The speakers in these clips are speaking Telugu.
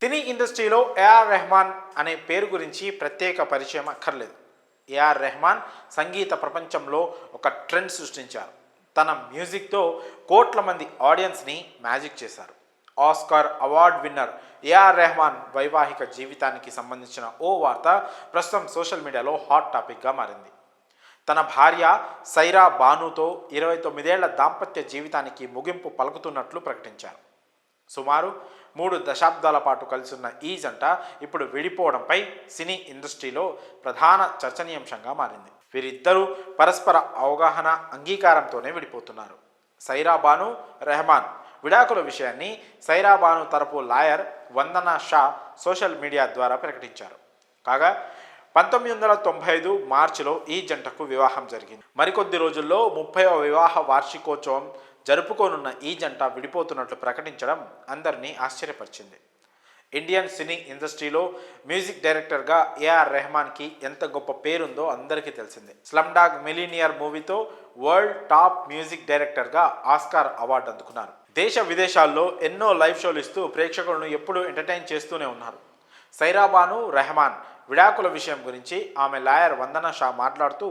సినీ ఇండస్ట్రీలో ఏఆర్ రెహమాన్ అనే పేరు గురించి ప్రత్యేక పరిచయం అక్కర్లేదు. ఏఆర్ రెహమాన్ సంగీత ప్రపంచంలో ఒక ట్రెండ్ సృష్టించారు. తన మ్యూజిక్తో కోట్ల మంది ఆడియన్స్ని మ్యాజిక్ చేశారు. Oscar award winner AR Rahman వైవాహిక జీవితానికి సంబంధించిన ఓ వార్త ప్రస్తుతం సోషల్ మీడియాలో హాట్ టాపిక్గా మారింది. తన భార్య సైరా బానుతో 29 ఏళ్ల దాంపత్య జీవితానికి ముగింపు పలుకుతున్నట్లు ప్రకటించారు. సుమారు 3 దశాబ్దాల పాటు కలిసి ఉన్న ఈ జంట ఇప్పుడు విడిపోవడంపై సినీ ఇండస్ట్రీలో ప్రధాన చర్చనీయాంశంగా మారింది. వీరిద్దరూ పరస్పర అవగాహన, అంగీకారంతోనే విడిపోతున్నారు. సైరా బాను రెహమాన్ విడాకుల విషయాన్ని సైరా బాను తరపు లాయర్ వందనా షా సోషల్ మీడియా ద్వారా ప్రకటించారు. కాగా 1995 మార్చిలో ఈ జంటకు వివాహం జరిగింది. మరికొద్ది రోజుల్లో 30వ వివాహ వార్షికోత్సవం జరుపుకోనున్న ఈ జంట విడిపోతున్నట్లు ప్రకటించడం అందరినీ ఆశ్చర్యపరిచింది. ఇండియన్ సినీ ఇండస్ట్రీలో మ్యూజిక్ డైరెక్టర్గా ఏఆర్ రెహమాన్కి ఎంత గొప్ప పేరుందో అందరికీ తెలిసిందే. స్లమ్ డాగ్ మిలీనియర్ మూవీతో వరల్డ్ టాప్ మ్యూజిక్ డైరెక్టర్గా ఆస్కార్ అవార్డు అందుకున్నారు. దేశ విదేశాల్లో ఎన్నో లైవ్ షోలు ఇస్తూ ప్రేక్షకులను ఎప్పుడూ ఎంటర్టైన్ చేస్తూనే ఉన్నారు. సైరా బాను రెహమాన్ విడాకుల విషయం గురించి ఆమె లాయర్ వందనా షా మాట్లాడుతూ,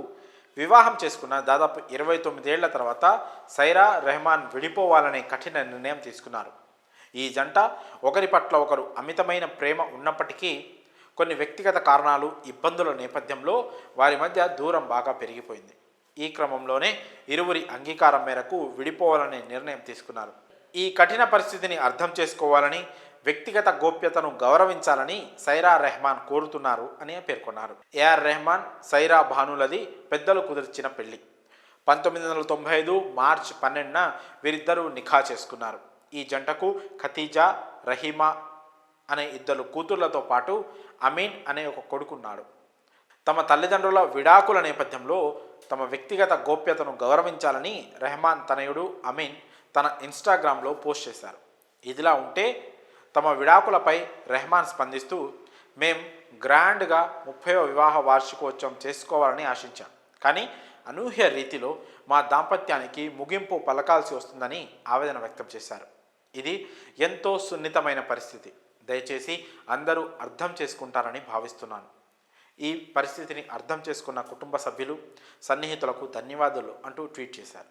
వివాహం చేసుకున్న దాదాపు 29 ఏళ్ల తర్వాత సైరా రెహమాన్ విడిపోవాలనే కఠిన నిర్ణయం తీసుకున్నారు. ఈ జంట ఒకరి పట్ల ఒకరు అమితమైన ప్రేమ ఉన్నప్పటికీ కొన్ని వ్యక్తిగత కారణాలు, ఇబ్బందుల నేపథ్యంలో వారి మధ్య దూరం బాగా పెరిగిపోయింది. ఈ క్రమంలోనే ఇరువురి అంగీకారం మేరకు విడిపోవాలనే నిర్ణయం తీసుకున్నారు. ఈ కఠిన పరిస్థితిని అర్థం చేసుకోవాలని, వ్యక్తిగత గోప్యతను గౌరవించాలని సైరా రెహమాన్ కోరుతున్నారు అని పేర్కొన్నారు. ఏఆర్ రెహమాన్ సైరా బానులది పెద్దలు కుదిర్చిన పెళ్లి. 1995 మార్చి 12న వీరిద్దరూ నిఖా చేసుకున్నారు. ఈ జంటకు ఖతీజా, రహీమా అనే 2 కూతుళ్లతో పాటు అమీన్ అనే ఒక కొడుకున్నాడు. తమ తల్లిదండ్రుల విడాకుల నేపథ్యంలో తమ వ్యక్తిగత గోప్యతను గౌరవించాలని రెహమాన్ తనయుడు అమీన్ తన ఇన్స్టాగ్రామ్లో పోస్ట్ చేశారు. ఇదిలా ఉంటే తమ విడాకులపై రెహమాన్ స్పందిస్తూ, మేం గ్రాండ్గా 30వ వివాహ వార్షికోత్సవం చేసుకోవాలని ఆశించాం, కానీ అనూహ్య రీతిలో మా దాంపత్యానికి ముగింపు పలకాల్సి వస్తుందని ఆవేదన వ్యక్తం చేశారు. ఇది ఎంతో సున్నితమైన పరిస్థితి. దయచేసి అందరూ అర్థం చేసుకుంటారని భావిస్తున్నాను. ఈ పరిస్థితిని అర్థం చేసుకున్న కుటుంబ సభ్యులు, సన్నిహితులకు ధన్యవాదాలు అంటూ ట్వీట్ చేశారు.